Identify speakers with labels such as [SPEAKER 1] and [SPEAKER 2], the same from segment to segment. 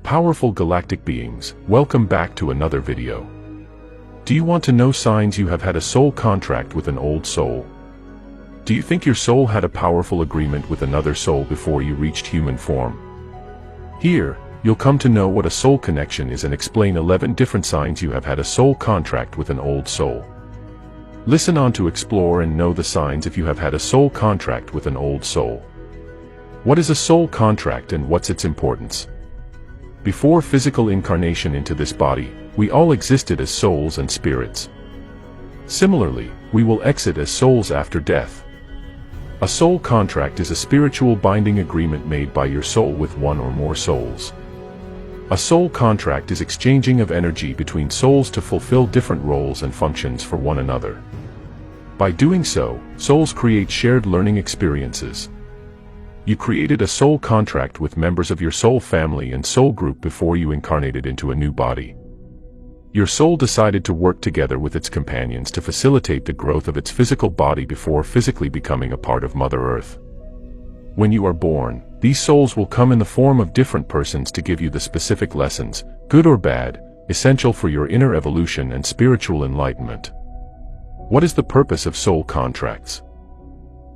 [SPEAKER 1] Powerful galactic beings, welcome back to another video. Do you want to know signs you have had a soul contract with an old soul? Do you think your soul had a powerful agreement with another soul before you reached human form? Here, you'll come to know what a soul connection is and explain 11 different signs you have had a soul contract with an old soul. Listen on to explore and know the signs if you have had a soul contract with an old soul. What is a soul contract and what's its importance? Before physical incarnation into this body, we all existed as souls and spirits. Similarly, we will exit as souls after death. A soul contract is a spiritual binding agreement made by your soul with one or more souls. A soul contract is exchanging of energy between souls to fulfill different roles and functions for one another. By doing so, souls create shared learning experiences. You created a soul contract with members of your soul family and soul group before you incarnated into a new body. Your soul decided to work together with its companions to facilitate the growth of its physical body before physically becoming a part of Mother Earth. When you are born, these souls will come in the form of different persons to give you the specific lessons, good or bad, essential for your inner evolution and spiritual enlightenment. What is the purpose of soul contracts?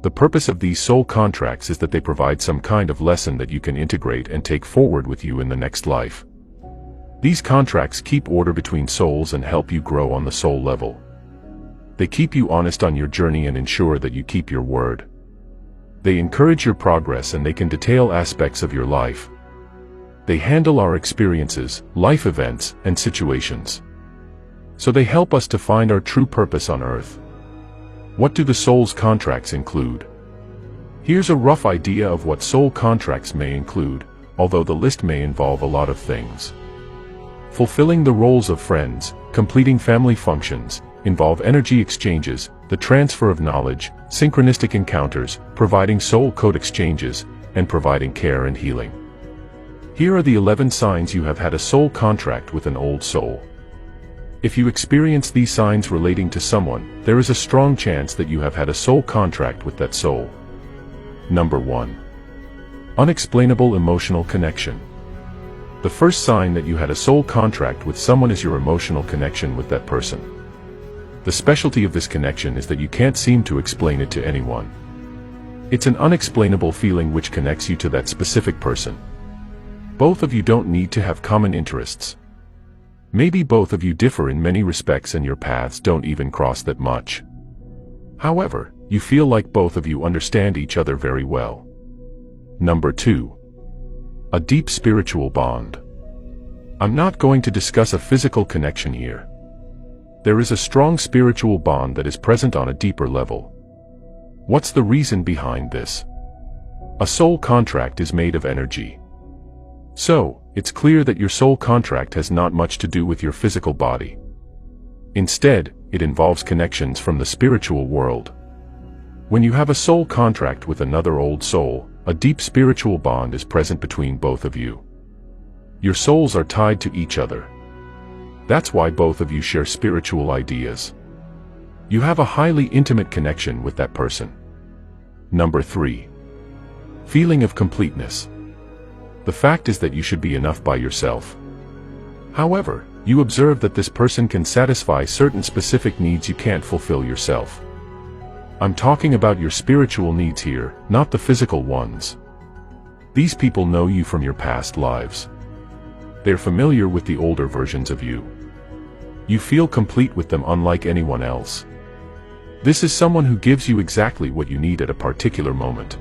[SPEAKER 1] The purpose of these soul contracts is that they provide some kind of lesson that you can integrate and take forward with you in the next life. These contracts keep order between souls and help you grow on the soul level. They keep you honest on your journey and ensure that you keep your word. They encourage your progress and they can detail aspects of your life. They handle our experiences, life events, and situations. So they help us to find our true purpose on earth. What do the soul's contracts include? Here's a rough idea of what soul contracts may include, although the list may involve a lot of things. Fulfilling the roles of friends, completing family functions, involve energy exchanges, the transfer of knowledge, synchronistic encounters, providing soul code exchanges, and providing care and healing. Here are the 11 signs you have had a soul contract with an old soul. If you experience these signs relating to someone, there is a strong chance that you have had a soul contract with that soul. Number 1. Unexplainable emotional connection. The first sign that you had a soul contract with someone is your emotional connection with that person. The specialty of this connection is that you can't seem to explain it to anyone. It's an unexplainable feeling which connects you to that specific person. Both of you don't need to have common interests. Maybe both of you differ in many respects and your paths don't even cross that much. However, you feel like both of you understand each other very well. Number 2. A deep spiritual bond. I'm not going to discuss a physical connection here. There is a strong spiritual bond that is present on a deeper level. What's the reason behind this? A soul contract is made of energy. So, it's clear that your soul contract has not much to do with your physical body. Instead, it involves connections from the spiritual world. When you have a soul contract with another old soul, a deep spiritual bond is present between both of you. Your souls are tied to each other. That's why both of you share spiritual ideas. You have a highly intimate connection with that person. Number 3. Feeling of completeness. The fact is that you should be enough by yourself. However, you observe that this person can satisfy certain specific needs you can't fulfill yourself. I'm talking about your spiritual needs here, not the physical ones. These people know you from your past lives. They're familiar with the older versions of you. You feel complete with them unlike anyone else. This is someone who gives you exactly what you need at a particular moment.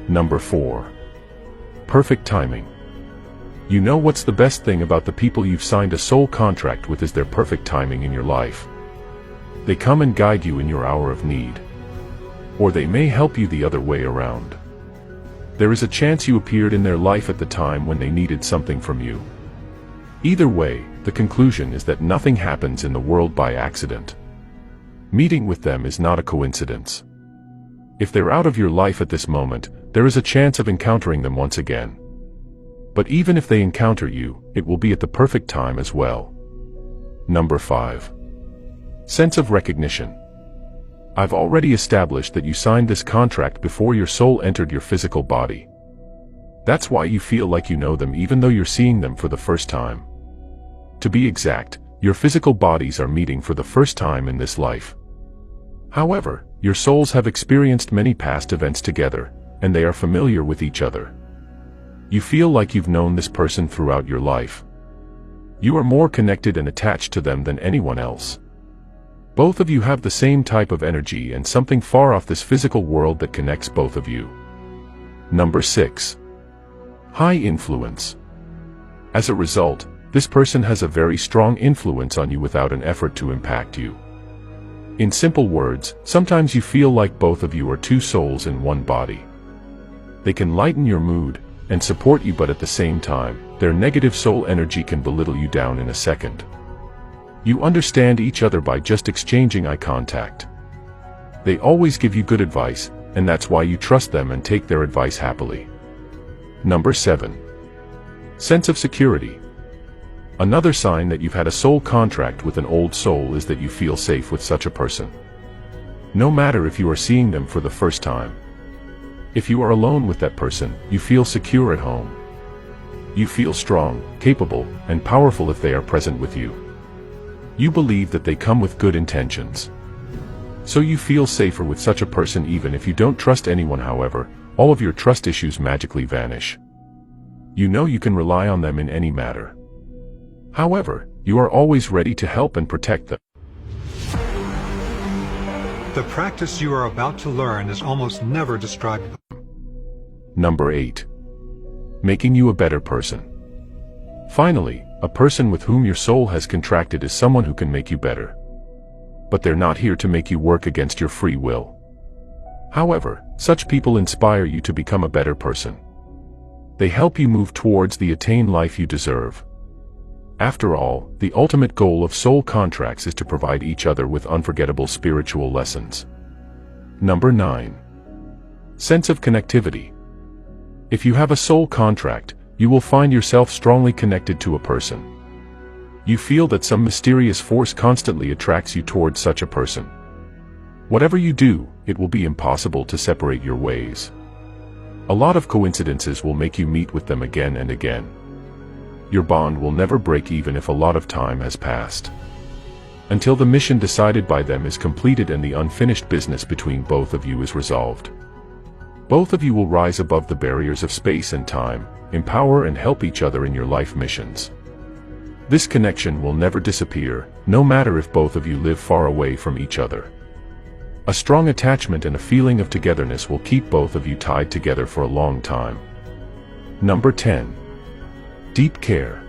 [SPEAKER 1] Number 4. Perfect timing. You know what's the best thing about the people you've signed a soul contract with is their perfect timing in your life. They come and guide you in your hour of need. Or they may help you the other way around. There is a chance you appeared in their life at the time when they needed something from you. Either way, the conclusion is that nothing happens in the world by accident. Meeting with them is not a coincidence. If they're out of your life at this moment, there is a chance of encountering them once again. But even if they encounter you, it will be at the perfect time as well. Number 5. Sense of recognition. I've already established that you signed this contract before your soul entered your physical body. That's why you feel like you know them even though you're seeing them for the first time. To be exact, your physical bodies are meeting for the first time in this life. However, your souls have experienced many past events together, and they are familiar with each other. You feel like you've known this person throughout your life. You are more connected and attached to them than anyone else. Both of you have the same type of energy and something far off this physical world that connects both of you. Number 6. High influence. As a result, this person has a very strong influence on you without an effort to impact you. In simple words, sometimes you feel like both of you are two souls in one body. They can lighten your mood and support you, but at the same time, their negative soul energy can belittle you down in a second. You understand each other by just exchanging eye contact. They always give you good advice, and that's why you trust them and take their advice happily. Number 7. Sense of security. Another sign that you've had a soul contract with an old soul is that you feel safe with such a person. No matter if you are seeing them for the first time. If you are alone with that person, you feel secure at home. You feel strong, capable, and powerful if they are present with you. You believe that they come with good intentions. So you feel safer with such a person even if you don't trust anyone. However, all of your trust issues magically vanish. You know you can rely on them in any matter. However, you are always ready to help and protect them.
[SPEAKER 2] The practice you are about to learn is almost never described.
[SPEAKER 1] Number 8. Making you a better person. Finally, a person with whom your soul has contracted is someone who can make you better. But they're not here to make you work against your free will. However, such people inspire you to become a better person. They help you move towards the attained life you deserve. After all, the ultimate goal of soul contracts is to provide each other with unforgettable spiritual lessons. Number 9. Sense of connectivity. If you have a soul contract, you will find yourself strongly connected to a person. You feel that some mysterious force constantly attracts you towards such a person. Whatever you do, it will be impossible to separate your ways. A lot of coincidences will make you meet with them again and again. Your bond will never break even if a lot of time has passed. Until the mission decided by them is completed and the unfinished business between both of you is resolved. Both of you will rise above the barriers of space and time, empower and help each other in your life missions. This connection will never disappear, no matter if both of you live far away from each other. A strong attachment and a feeling of togetherness will keep both of you tied together for a long time. Number 10. Deep care.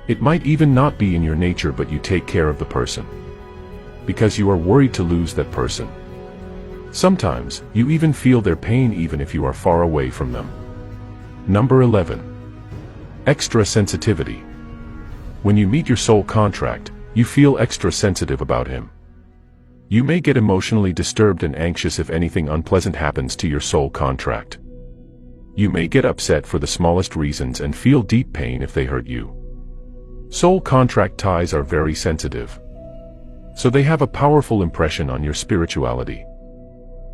[SPEAKER 1] It might even not be in your nature, but you take care of the person. Because you are worried to lose that person. Sometimes, you even feel their pain even if you are far away from them. Number 11. Extra sensitivity. When you meet your soul contract, you feel extra sensitive about him. You may get emotionally disturbed and anxious if anything unpleasant happens to your soul contract. You may get upset for the smallest reasons and feel deep pain if they hurt you. Soul contract ties are very sensitive. So they have a powerful impression on your spirituality.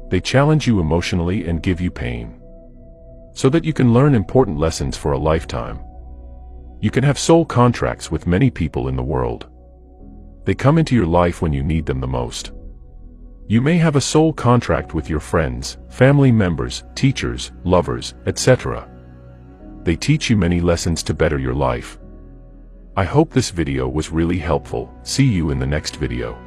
[SPEAKER 1] They challenge you emotionally and give you pain. So that you can learn important lessons for a lifetime. You can have soul contracts with many people in the world. They come into your life when you need them the most. You may have a soul contract with your friends, family members, teachers, lovers, etc. They teach you many lessons to better your life. I hope this video was really helpful. See you in the next video.